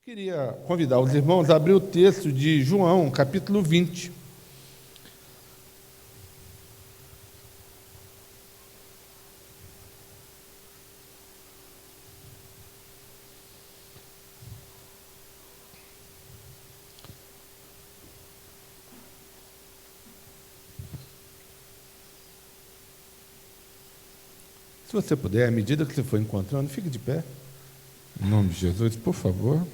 Queria convidar os irmãos a abrir o texto de João, capítulo 20. Se você puder, à medida que você for encontrando, fique de pé. Em nome de Jesus, por favor.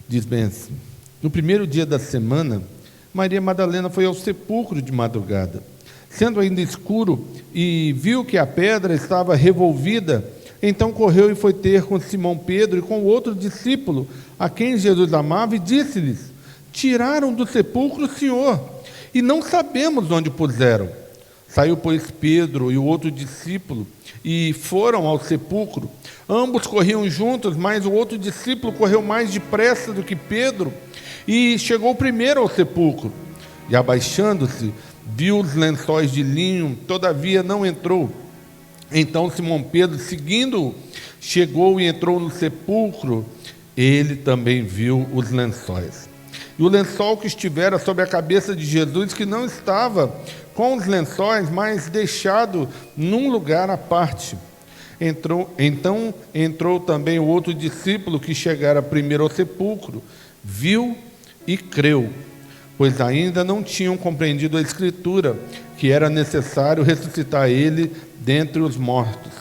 Diz bem assim: no primeiro dia da semana, Maria Madalena foi ao sepulcro de madrugada, sendo ainda escuro, e viu que a pedra estava revolvida. Então correu e foi ter com Simão Pedro e com outro discípulo, a quem Jesus amava, e disse-lhes: tiraram do sepulcro o Senhor, e não sabemos onde o puseram. Saiu, pois, Pedro e o outro discípulo, e foram ao sepulcro. Ambos corriam juntos, mas o outro discípulo correu mais depressa do que Pedro, e chegou primeiro ao sepulcro. E, abaixando-se, viu os lençóis de linho, todavia não entrou. Então Simão Pedro, seguindo-o, chegou e entrou no sepulcro. Ele também viu os lençóis. E o lençol que estivera sobre a cabeça de Jesus, que não estava com os lençóis, mas deixado num lugar à parte. Então entrou também o outro discípulo que chegara primeiro ao sepulcro, viu e creu, pois ainda não tinham compreendido a Escritura, que era necessário ressuscitar ele dentre os mortos.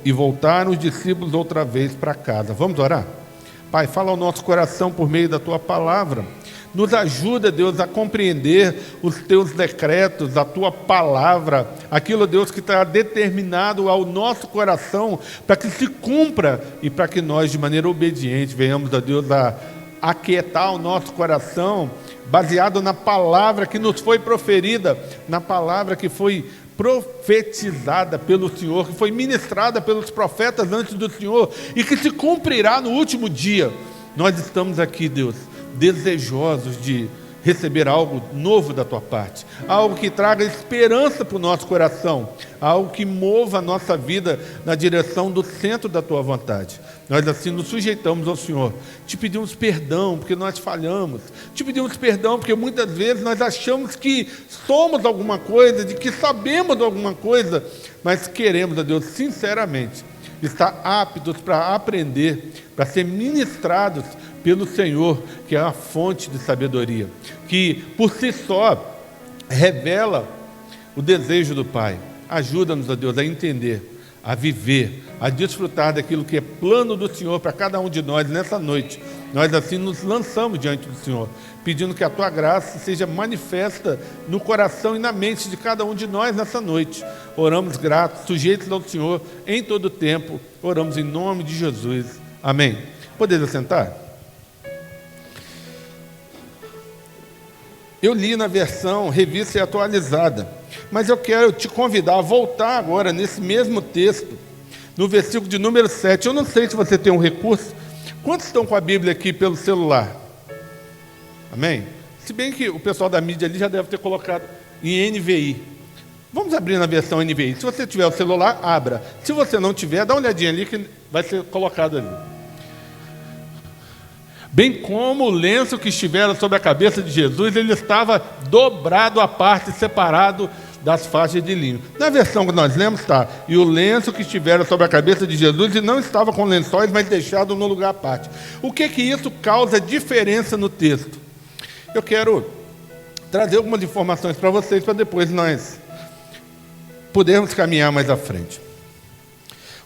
E voltaram os discípulos outra vez para casa. Vamos orar? Pai, fala ao nosso coração por meio da Tua palavra. Nos ajuda, Deus, a compreender os Teus decretos, a Tua palavra, aquilo, Deus, que está determinado ao nosso coração, para que se cumpra e para que nós, de maneira obediente, venhamos, a Deus, a aquietar o nosso coração, baseado na palavra que nos foi proferida, na palavra que foi profetizada pelo Senhor, que foi ministrada pelos profetas antes do Senhor e que se cumprirá no último dia. Nós estamos aqui, Deus, desejosos de receber algo novo da Tua parte, algo que traga esperança para o nosso coração, algo que mova a nossa vida na direção do centro da Tua vontade. Nós assim nos sujeitamos ao Senhor, te pedimos perdão porque nós falhamos, te pedimos perdão porque muitas vezes nós achamos que somos alguma coisa, de que sabemos alguma coisa, mas queremos, a Deus, sinceramente, estar aptos para aprender, para ser ministrados pelo Senhor, que é a fonte de sabedoria, que por si só revela o desejo do Pai. Ajuda-nos, ó Deus, a entender, a viver, a desfrutar daquilo que é plano do Senhor para cada um de nós nessa noite. Nós assim nos lançamos diante do Senhor, pedindo que a Tua graça seja manifesta no coração e na mente de cada um de nós nessa noite. Oramos gratos, sujeitos ao Senhor em todo o tempo. Oramos em nome de Jesus. Amém. Podeis assentar? Eu li na versão revista e atualizada, mas eu quero te convidar a voltar agora nesse mesmo texto, no versículo de número 7. Eu não sei se você tem um recurso. Quantos estão com a Bíblia aqui pelo celular? Amém? Se bem que o pessoal da mídia ali já deve ter colocado em NVI. Vamos abrir na versão NVI. Se você tiver o celular, abra. Se você não tiver, dá uma olhadinha ali que vai ser colocado ali. Bem como o lenço que estivera sobre a cabeça de Jesus, ele estava dobrado à parte, separado das faixas de linho. Na versão que nós lemos está: e o lenço que estivera sobre a cabeça de Jesus, e não estava com lençóis, mas deixado no lugar à parte. O que isso causa diferença no texto? Eu quero trazer algumas informações para vocês, para depois nós podermos caminhar mais à frente.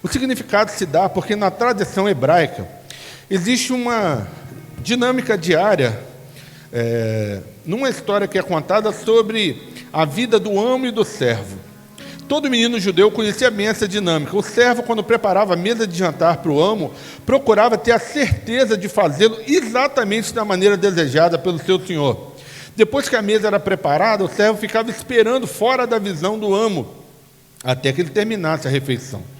O significado se dá porque na tradição hebraica existe uma dinâmica diária, numa história que é contada sobre a vida do amo e do servo. Todo menino judeu conhecia bem essa dinâmica. O servo, quando preparava a mesa de jantar para o amo, procurava ter a certeza de fazê-lo exatamente da maneira desejada pelo seu senhor. Depois que a mesa era preparada, o servo ficava esperando fora da visão do amo, até que ele terminasse a refeição.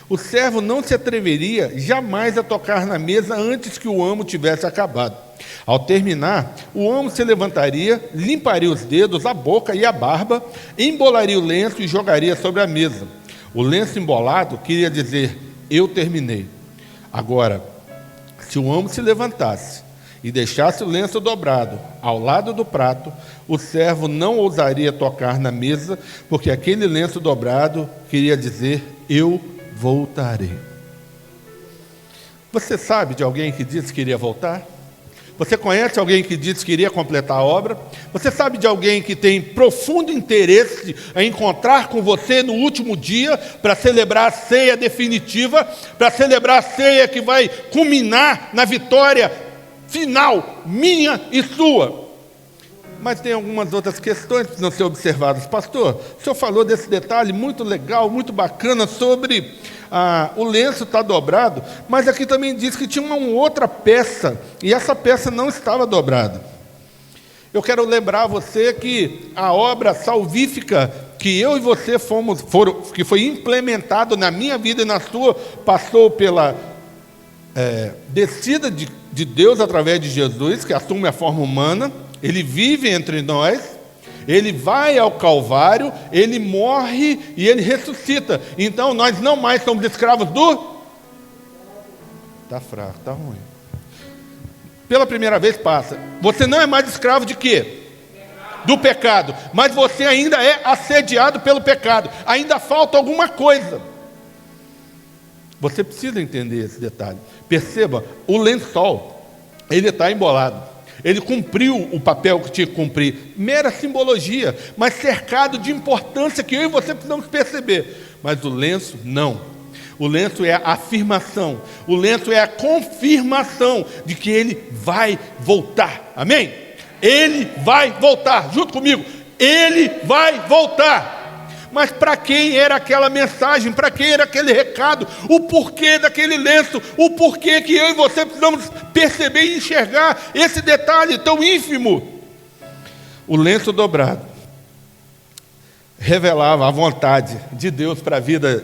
O servo não se atreveria jamais a tocar na mesa antes que o amo tivesse acabado. Ao terminar, o amo se levantaria, limparia os dedos, a boca e a barba, embolaria o lenço e jogaria sobre a mesa. O lenço embolado queria dizer: eu terminei. Agora, se o homem se levantasse e deixasse o lenço dobrado ao lado do prato, o servo não ousaria tocar na mesa, porque aquele lenço dobrado queria dizer, eu voltarei. Você sabe de alguém que disse que iria voltar? Você conhece alguém que disse que iria completar a obra? Você sabe de alguém que tem profundo interesse em encontrar com você no último dia para celebrar a ceia definitiva, para celebrar a ceia que vai culminar na vitória final, minha e sua? Mas tem algumas outras questões que precisam ser observadas. Pastor, o senhor falou desse detalhe muito legal, muito bacana sobre o lenço está dobrado, mas aqui também diz que tinha uma outra peça, e essa peça não estava dobrada. Eu quero lembrar a você que a obra salvífica que eu e você que foi implementado na minha vida e na sua, passou pela descida de Deus através de Jesus, que assume a forma humana, ele vive entre nós, ele vai ao Calvário, ele morre e ele ressuscita. Então nós não mais somos escravos do... Está fraco, está ruim. Pela primeira vez passa. Você não é mais escravo de quê? Do pecado. Mas você ainda é assediado pelo pecado. Ainda falta alguma coisa. Você precisa entender esse detalhe. Perceba, o lençol, ele está embolado. Ele cumpriu o papel que tinha que cumprir. Mera simbologia, mas cercado de importância que eu e você precisamos perceber. Mas o lenço, não. O lenço é a afirmação. O lenço é a confirmação de que ele vai voltar. Amém? Ele vai voltar. Junto comigo. Ele vai voltar. Mas para quem era aquela mensagem? Para quem era aquele recado? O porquê daquele lenço? O porquê que eu e você precisamos perceber e enxergar esse detalhe tão ínfimo? O lenço dobrado revelava a vontade de Deus para a vida,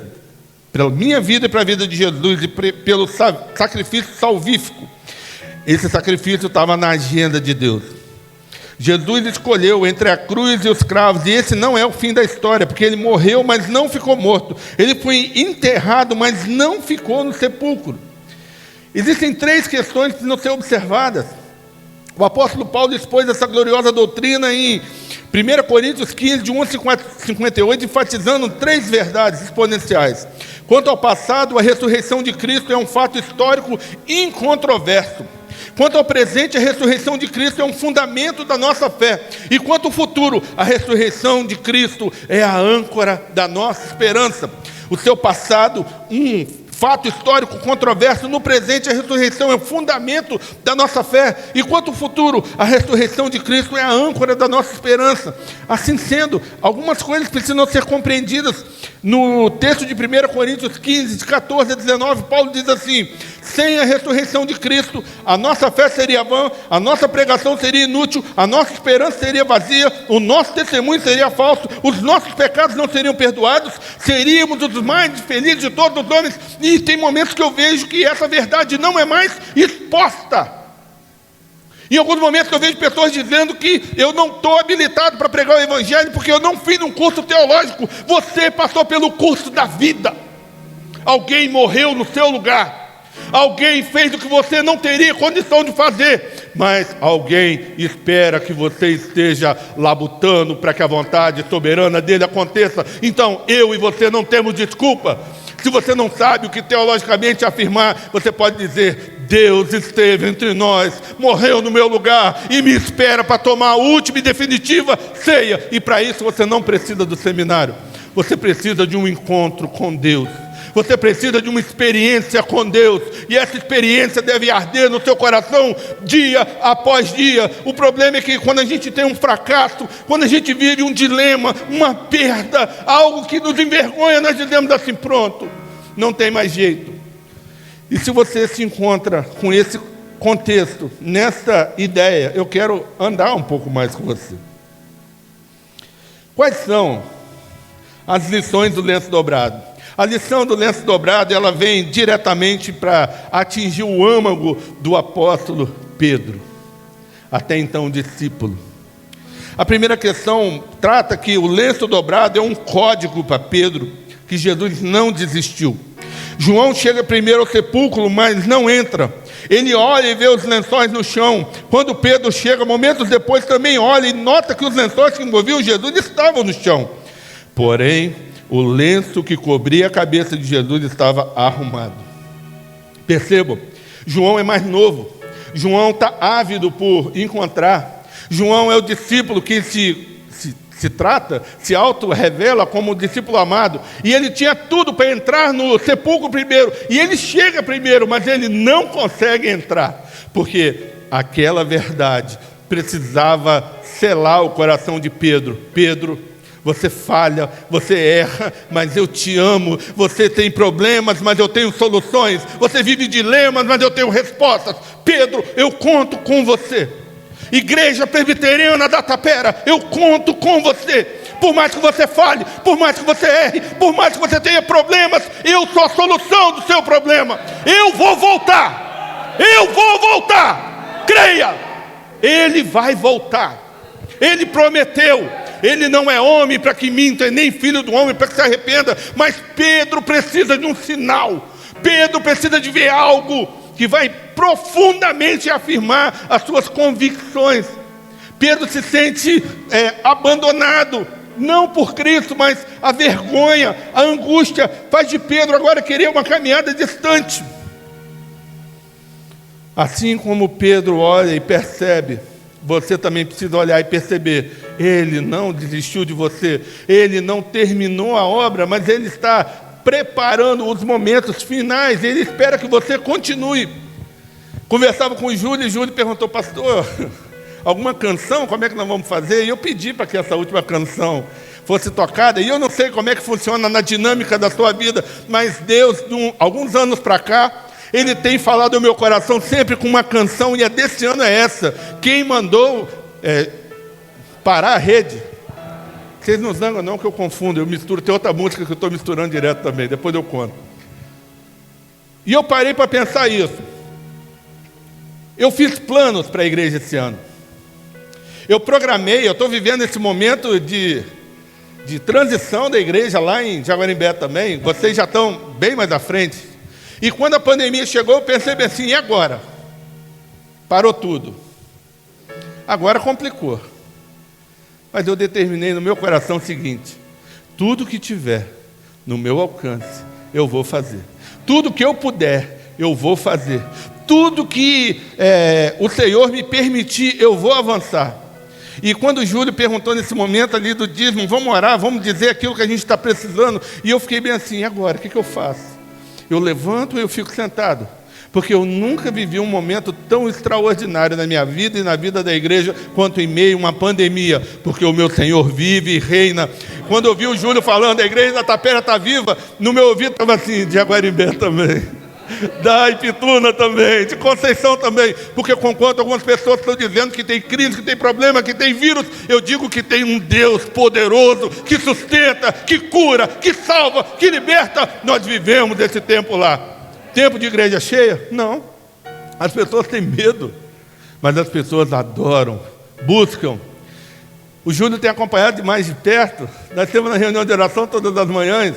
pela minha vida e para a vida de Jesus, e pelo sacrifício salvífico. Esse sacrifício estava na agenda de Deus. Jesus escolheu entre a cruz e os cravos, e esse não é o fim da história, porque ele morreu, mas não ficou morto. Ele foi enterrado, mas não ficou no sepulcro. Existem 3 questões que precisam ser observadas. O apóstolo Paulo expôs essa gloriosa doutrina em 1 Coríntios 15, de 1 a 58, enfatizando 3 verdades exponenciais. Quanto ao passado, a ressurreição de Cristo é um fato histórico incontroverso. Quanto ao presente, a ressurreição de Cristo é um fundamento da nossa fé. E quanto ao futuro, a ressurreição de Cristo é a âncora da nossa esperança. O seu passado, fato histórico controverso, no presente a ressurreição é o fundamento da nossa fé. E quanto ao futuro, a ressurreição de Cristo é a âncora da nossa esperança. Assim sendo, algumas coisas precisam ser compreendidas. No texto de 1 Coríntios 15, de 14 a 19, Paulo diz assim: sem a ressurreição de Cristo, a nossa fé seria vã, a nossa pregação seria inútil, a nossa esperança seria vazia, o nosso testemunho seria falso, os nossos pecados não seriam perdoados, seríamos os mais infelizes de todos os homens. E tem momentos que eu vejo que essa verdade não é mais exposta. Em alguns momentos eu vejo pessoas dizendo que eu não estou habilitado para pregar o Evangelho porque eu não fiz um curso teológico. Você passou pelo curso da vida. Alguém morreu no seu lugar. Alguém fez o que você não teria condição de fazer. Mas alguém espera que você esteja labutando para que a vontade soberana dele aconteça. Então eu e você não temos desculpa. Se você não sabe o que teologicamente afirmar, você pode dizer: Deus esteve entre nós, morreu no meu lugar e me espera para tomar a última e definitiva ceia. E para isso você não precisa do seminário. Você precisa de um encontro com Deus. Você precisa de uma experiência com Deus. E essa experiência deve arder no seu coração dia após dia. O problema é que quando a gente tem um fracasso, quando a gente vive um dilema, uma perda, algo que nos envergonha, nós dizemos assim: pronto, não tem mais jeito. E se você se encontra com esse contexto, nessa ideia, eu quero andar um pouco mais com você. Quais são as lições do lenço dobrado? A lição do lenço dobrado, ela vem diretamente para atingir o âmago do apóstolo Pedro, até então discípulo. A primeira questão trata que o lenço dobrado é um código para Pedro, que Jesus não desistiu. João chega primeiro ao sepulcro, mas não entra. Ele olha e vê os lençóis no chão. Quando Pedro chega, momentos depois, também olha e nota que os lençóis que envolviam Jesus estavam no chão. Porém, o lenço que cobria a cabeça de Jesus estava arrumado. Percebam, João é mais novo. João está ávido por encontrar. João é o discípulo que se auto-revela como o discípulo amado, e ele tinha tudo para entrar no sepulcro primeiro, e ele chega primeiro, mas ele não consegue entrar, porque aquela verdade precisava selar o coração de Pedro. Pedro, você falha, você erra, mas eu te amo. Você tem problemas, mas eu tenho soluções. Você vive dilemas, mas eu tenho respostas. Pedro, eu conto com você. Igreja Presbiteriana da Tapera, eu conto com você. Por mais que você falhe, por mais que você erre, por mais que você tenha problemas, eu sou a solução do seu problema. Eu vou voltar. Eu vou voltar. Creia. Ele vai voltar. Ele prometeu. Ele não é homem para que minta, nem filho do homem para que se arrependa. Mas Pedro precisa de um sinal. Pedro precisa de ver algo que vai profundamente afirmar as suas convicções. Pedro se sente abandonado, não por Cristo, mas a vergonha, a angústia faz de Pedro agora querer uma caminhada distante. Assim como Pedro olha e percebe, você também precisa olhar e perceber, ele não desistiu de você, ele não terminou a obra, mas ele está preparando os momentos finais, ele espera que você continue. Conversava com o Júlio, e Júlio perguntou: pastor, alguma canção, como é que nós vamos fazer? E eu pedi para que essa última canção fosse tocada, e eu não sei como é que funciona na dinâmica da sua vida, mas Deus, alguns anos para cá, Ele tem falado no meu coração sempre com uma canção, e a desse ano é essa. Quem mandou parar a rede? Vocês não zangam não, que eu confundo, eu misturo, tem outra música que eu estou misturando direto também, depois eu conto. E eu parei para pensar isso. Eu fiz planos para a igreja esse ano. Eu programei, eu estou vivendo esse momento de transição da igreja lá em Jaguarimbé também. Vocês já estão bem mais à frente. E quando a pandemia chegou, eu pensei bem assim, e agora? Parou tudo. Agora complicou. Mas eu determinei no meu coração o seguinte: tudo que tiver no meu alcance, eu vou fazer. Tudo que eu puder, eu vou fazer. Tudo que o Senhor me permitir, eu vou avançar. E quando o Júlio perguntou nesse momento ali do dízimo, vamos orar, vamos dizer aquilo que a gente está precisando, e eu fiquei bem assim, e agora, o que eu faço? Eu levanto ou eu fico sentado? Porque eu nunca vivi um momento tão extraordinário na minha vida e na vida da igreja quanto em meio a uma pandemia, porque o meu Senhor vive e reina. Quando eu vi o Júlio falando, a igreja da Tapera está viva, no meu ouvido estava assim, de Jaguarimbé também. Da Ipituna também, de Conceição também, porque conquanto algumas pessoas estão dizendo que tem crise, que tem problema, que tem vírus, eu digo que tem um Deus poderoso, que sustenta, que cura, que salva, que liberta. Nós vivemos esse tempo lá. Tempo de igreja cheia? Não. As pessoas têm medo, mas as pessoas adoram, buscam. O Júlio tem acompanhado mais de perto. Nós temos na reunião de oração todas as manhãs.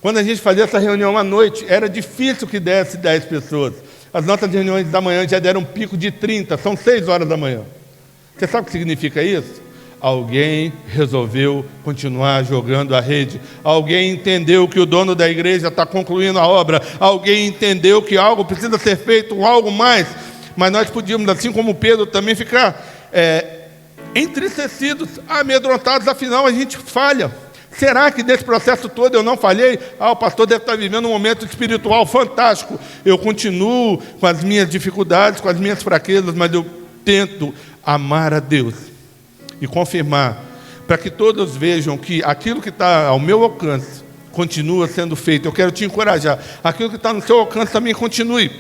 Quando a gente fazia essa reunião à noite, era difícil que desse 10 pessoas. As nossas reuniões da manhã já deram um pico de 30, são 6 horas da manhã. Você sabe o que significa isso? Alguém resolveu continuar jogando a rede. Alguém entendeu que o dono da igreja está concluindo a obra. Alguém entendeu que algo precisa ser feito, algo mais. Mas nós podíamos, assim como Pedro, também ficar entristecidos, amedrontados, afinal a gente falha. Será que nesse processo todo eu não falhei? O pastor deve estar vivendo um momento espiritual fantástico. Eu continuo com as minhas dificuldades, com as minhas fraquezas, mas eu tento amar a Deus e confirmar, para que todos vejam que aquilo que está ao meu alcance continua sendo feito. Eu quero te encorajar. Aquilo que está no seu alcance também continue.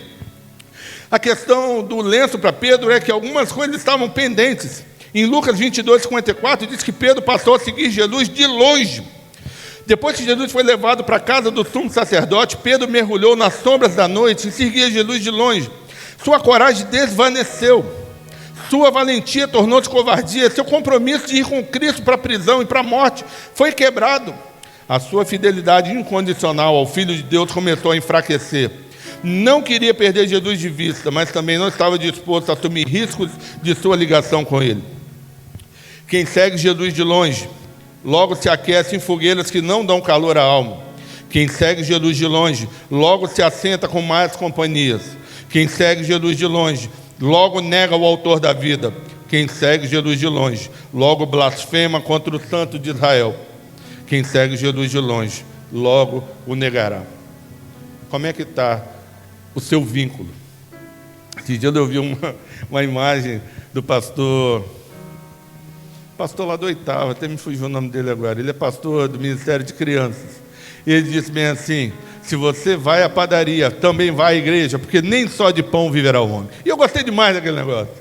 A questão do lenço para Pedro é que algumas coisas estavam pendentes. Em Lucas 22, 54, diz que Pedro passou a seguir Jesus de longe. Depois que Jesus foi levado para a casa do sumo sacerdote, Pedro mergulhou nas sombras da noite e seguia Jesus de longe. Sua coragem desvaneceu. Sua valentia tornou-se covardia. Seu compromisso de ir com Cristo para a prisão e para a morte foi quebrado. A sua fidelidade incondicional ao Filho de Deus começou a enfraquecer. Não queria perder Jesus de vista, mas também não estava disposto a assumir riscos de sua ligação com Ele. Quem segue Jesus de longe, logo se aquece em fogueiras que não dão calor à alma. Quem segue Jesus de longe, logo se assenta com más companhias. Quem segue Jesus de longe, logo nega o autor da vida. Quem segue Jesus de longe, logo blasfema contra o Santo de Israel. Quem segue Jesus de longe, logo o negará. Como é que está o seu vínculo? Esse dia eu vi uma imagem do pastor lá do Oitava, até me fugiu o nome dele agora. Ele é pastor do Ministério de Crianças. E ele disse bem assim: se você vai à padaria, também vai à igreja, porque nem só de pão viverá o homem. E eu gostei demais daquele negócio.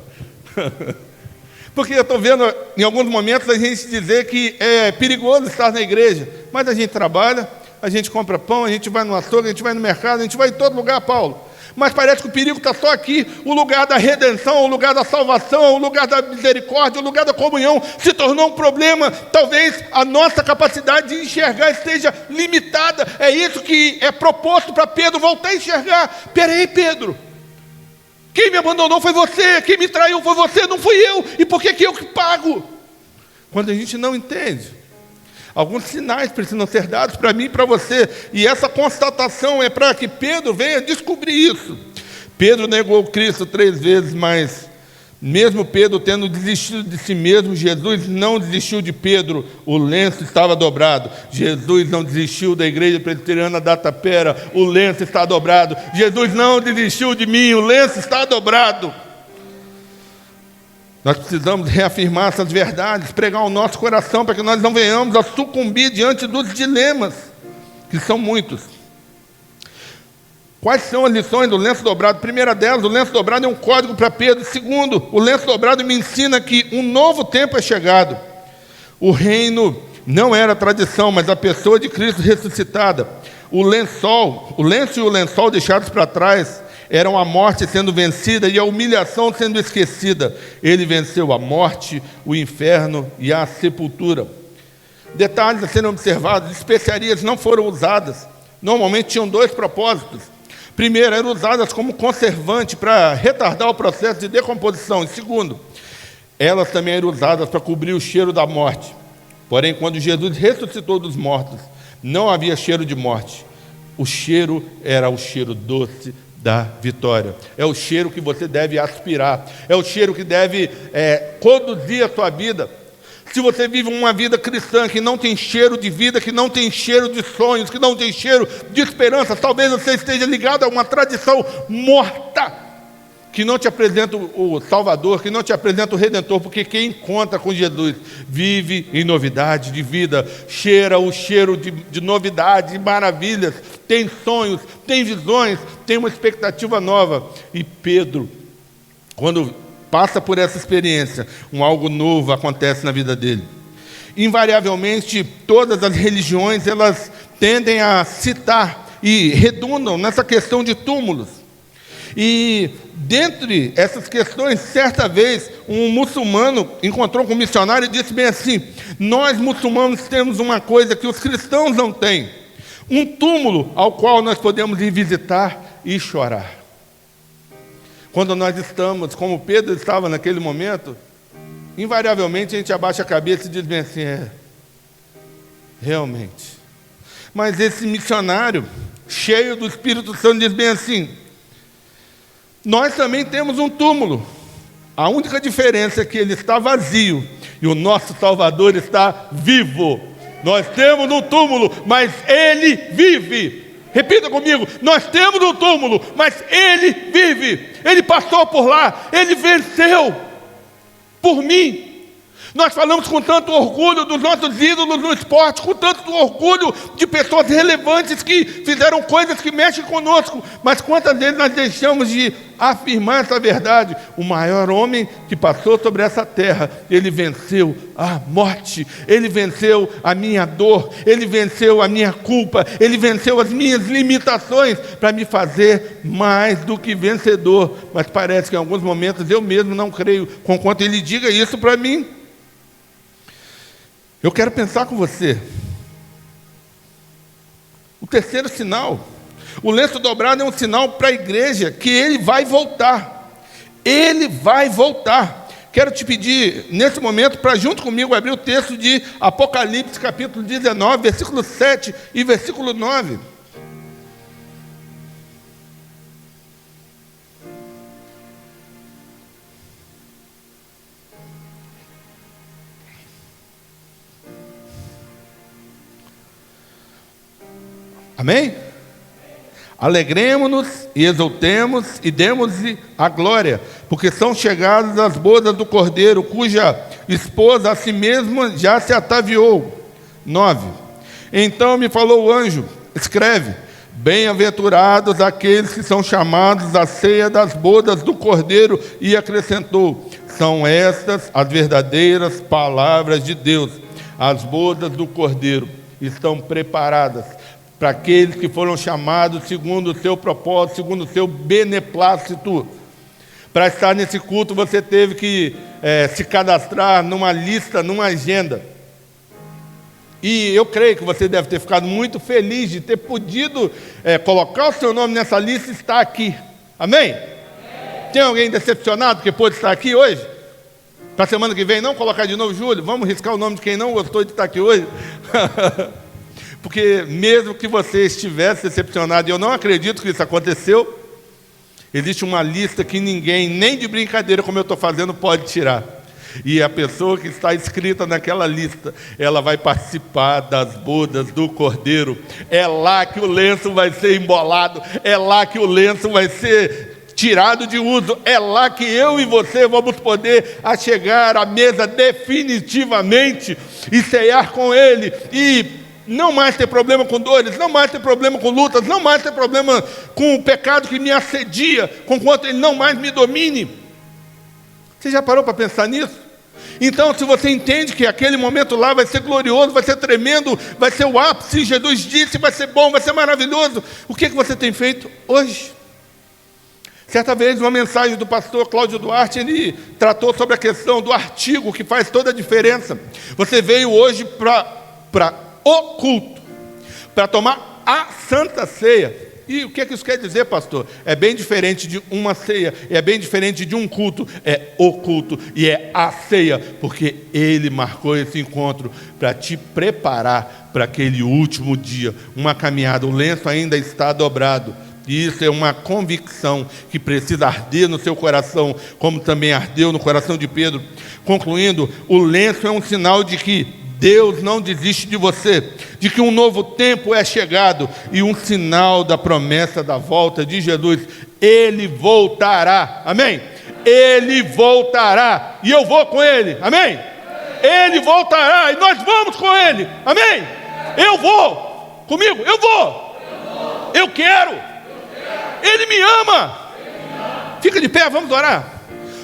Porque eu estou vendo, em alguns momentos, a gente dizer que é perigoso estar na igreja, mas a gente trabalha, a gente compra pão, a gente vai no açougue, a gente vai no mercado, a gente vai em todo lugar, Paulo. Mas parece que o perigo está só aqui. O lugar da redenção, o lugar da salvação, o lugar da misericórdia, o lugar da comunhão se tornou um problema. Talvez a nossa capacidade de enxergar esteja limitada. É isso que é proposto para Pedro voltar a enxergar. Peraí, Pedro, quem me abandonou foi você, quem me traiu foi você, não fui eu. E por que eu que pago? Quando a gente não entende, alguns sinais precisam ser dados para mim e para você. E essa constatação é para que Pedro venha descobrir isso. Pedro negou Cristo 3 vezes, mas mesmo Pedro tendo desistido de si mesmo, Jesus não desistiu de Pedro. O lenço estava dobrado. Jesus não desistiu da igreja presbiteriana da Tapera. O lenço está dobrado. Jesus não desistiu de mim. O lenço está dobrado. Nós precisamos reafirmar essas verdades, pregar o nosso coração para que nós não venhamos a sucumbir diante dos dilemas, que são muitos. Quais são as lições do lenço dobrado? Primeira delas, o lenço dobrado é um código para Pedro. Segundo, o lenço dobrado me ensina que um novo tempo é chegado. O reino não era a tradição, mas a pessoa de Cristo ressuscitada. O lenço e o lençol deixados para trás eram a morte sendo vencida e a humilhação sendo esquecida. Ele venceu a morte, o inferno e a sepultura. Detalhes a serem observados: especiarias não foram usadas. Normalmente tinham 2 propósitos. Primeiro, eram usadas como conservante para retardar o processo de decomposição. E segundo, elas também eram usadas para cobrir o cheiro da morte. Porém, quando Jesus ressuscitou dos mortos, não havia cheiro de morte. O cheiro era o cheiro doce da vitória. É o cheiro que você deve aspirar. É o cheiro que deve conduzir a sua vida. Se você vive uma vida cristã que não tem cheiro de vida, que não tem cheiro de sonhos, que não tem cheiro de esperança, talvez você esteja ligado a uma tradição morta, que não te apresenta o Salvador, que não te apresenta o Redentor, porque quem encontra com Jesus vive em novidade de vida, cheira o cheiro de novidade, de maravilhas, tem sonhos, tem visões, tem uma expectativa nova. E Pedro, quando passa por essa experiência, algo novo acontece na vida dele. Invariavelmente, todas as religiões, elas tendem a citar e redundam nessa questão de túmulos. E, dentre essas questões, certa vez, um muçulmano encontrou com um missionário e disse bem assim: nós muçulmanos temos uma coisa que os cristãos não têm, um túmulo ao qual nós podemos ir visitar e chorar. Quando nós estamos, como Pedro estava naquele momento, invariavelmente a gente abaixa a cabeça e diz bem assim: realmente. Mas esse missionário, cheio do Espírito Santo, diz bem assim: nós também temos um túmulo. A única diferença é que ele está vazio e o nosso Salvador está vivo. Nós temos um túmulo, mas ele vive. Repita comigo: nós temos um túmulo, mas ele vive. Ele passou por lá, ele venceu por mim. Nós falamos com tanto orgulho dos nossos ídolos no esporte, com tanto orgulho de pessoas relevantes que fizeram coisas que mexem conosco, mas quantas vezes nós deixamos de afirmar essa verdade? O maior homem que passou sobre essa terra, ele venceu a morte, ele venceu a minha dor, ele venceu a minha culpa, ele venceu as minhas limitações para me fazer mais do que vencedor. Mas parece que em alguns momentos eu mesmo não creio, conquanto ele diga isso para mim. Eu quero pensar com você. O terceiro sinal, o lenço dobrado é um sinal para a igreja que ele vai voltar. Ele vai voltar. Quero te pedir, nesse momento, para junto comigo abrir o texto de Apocalipse, capítulo 19, versículo 7 e versículo 9. Amém? Alegremos-nos e exultemos e demos-lhe a glória, porque são chegadas as bodas do Cordeiro, cuja esposa a si mesma já se ataviou. 9. Então me falou o anjo, escreve: bem-aventurados aqueles que são chamados à ceia das bodas do Cordeiro, e acrescentou: são estas as verdadeiras palavras de Deus. As bodas do Cordeiro estão preparadas para aqueles que foram chamados segundo o seu propósito, segundo o seu beneplácito. Para estar nesse culto, você teve que se cadastrar numa lista, numa agenda. E eu creio que você deve ter ficado muito feliz de ter podido colocar o seu nome nessa lista e estar aqui. Amém? Amém. Tem alguém decepcionado que pôde estar aqui hoje? Para a semana que vem não colocar de novo, Júlio? Vamos riscar o nome de quem não gostou de estar aqui hoje? Porque mesmo que você estivesse decepcionado, e eu não acredito que isso aconteceu, existe uma lista que ninguém, nem de brincadeira como eu estou fazendo, pode tirar. E a pessoa que está inscrita naquela lista, ela vai participar das bodas do Cordeiro. É lá que o lenço vai ser embolado, é lá que o lenço vai ser tirado de uso, é lá que eu e você vamos poder chegar à mesa definitivamente e ceiar com Ele, e não mais ter problema com dores, não mais ter problema com lutas, não mais ter problema com o pecado que me assedia, conquanto ele não mais me domine. Você já parou para pensar nisso? Então, se você entende que aquele momento lá vai ser glorioso, vai ser tremendo, vai ser o ápice, Jesus disse, vai ser bom, vai ser maravilhoso, o que você tem feito hoje? Certa vez, uma mensagem do pastor Cláudio Duarte, ele tratou sobre a questão do artigo que faz toda a diferença. Você veio hoje para o culto, para tomar a Santa Ceia. E o que isso quer dizer, pastor? É bem diferente de uma ceia, é bem diferente de um culto, é o culto e é a ceia, porque ele marcou esse encontro para te preparar para aquele último dia, uma caminhada. O lenço ainda está dobrado, e isso é uma convicção que precisa arder no seu coração, como também ardeu no coração de Pedro. Concluindo, o lenço é um sinal de que Deus não desiste de você, de que um novo tempo é chegado, e um sinal da promessa da volta de Jesus. Ele voltará, amém? Ele voltará, e eu vou com Ele, amém? Ele voltará, e nós vamos com Ele, amém? Eu vou, comigo, eu vou, eu quero, Ele me ama. Fica de pé, vamos orar.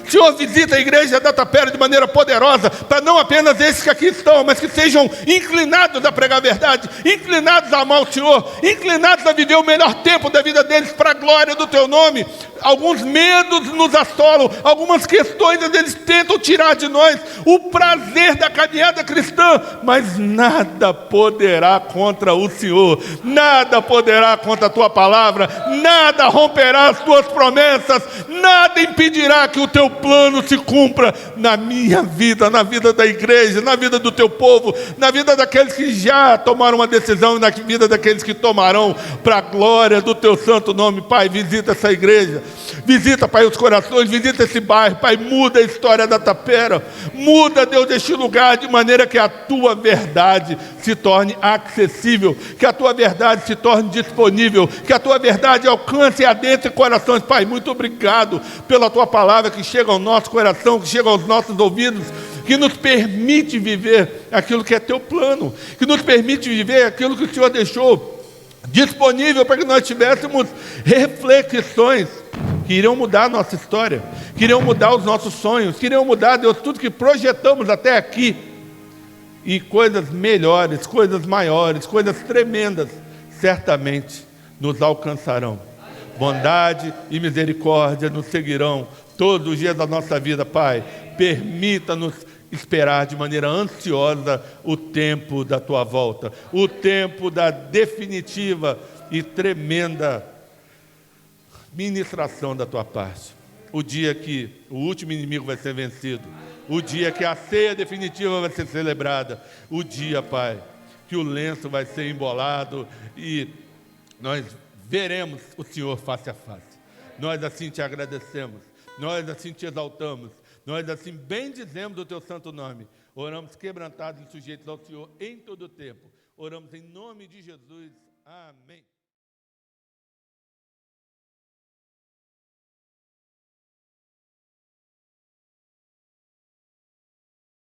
Senhor, visita a igreja da Tapera de maneira poderosa, para não apenas esses que aqui estão, mas que sejam inclinados a pregar a verdade, inclinados a amar o Senhor, inclinados a viver o melhor tempo da vida deles para a glória do Teu nome. Alguns medos nos assolam, algumas questões eles tentam tirar de nós o prazer da caminhada cristã, mas nada poderá contra o Senhor, nada poderá contra a Tua palavra, nada romperá as Tuas promessas, nada impedirá que o Teu plano se cumpra na minha vida, na vida da igreja, na vida do Teu povo, na vida daqueles que já tomaram uma decisão e na vida daqueles que tomarão, para a glória do Teu santo nome. Pai, visita essa igreja, visita, Pai, os corações, visita esse bairro, Pai, muda a história da Tapera, muda, Deus, este lugar, de maneira que a Tua verdade se torne acessível, que a Tua verdade se torne disponível, que a Tua verdade alcance e adentre corações. Pai, muito obrigado pela Tua palavra que chega ao nosso coração, que chega aos nossos ouvidos, que nos permite viver aquilo que é Teu plano, que nos permite viver aquilo que o Senhor deixou disponível para que nós tivéssemos reflexões que iriam mudar a nossa história, que iriam mudar os nossos sonhos, que iriam mudar, Deus, tudo que projetamos até aqui, e coisas melhores, coisas maiores, coisas tremendas, certamente nos alcançarão. Bondade e misericórdia nos seguirão todos os dias da nossa vida, Pai. Permita-nos esperar de maneira ansiosa o tempo da tua volta, o tempo da definitiva e tremenda ministração da tua parte. O dia que o último inimigo vai ser vencido, o dia que a ceia definitiva vai ser celebrada, o dia, Pai, que o lenço vai ser embolado e nós veremos o Senhor face a face. Nós assim te agradecemos, nós assim te exaltamos, nós assim bendizemos o teu santo nome. Oramos quebrantados e sujeitos ao Senhor em todo o tempo. Oramos em nome de Jesus. Amém.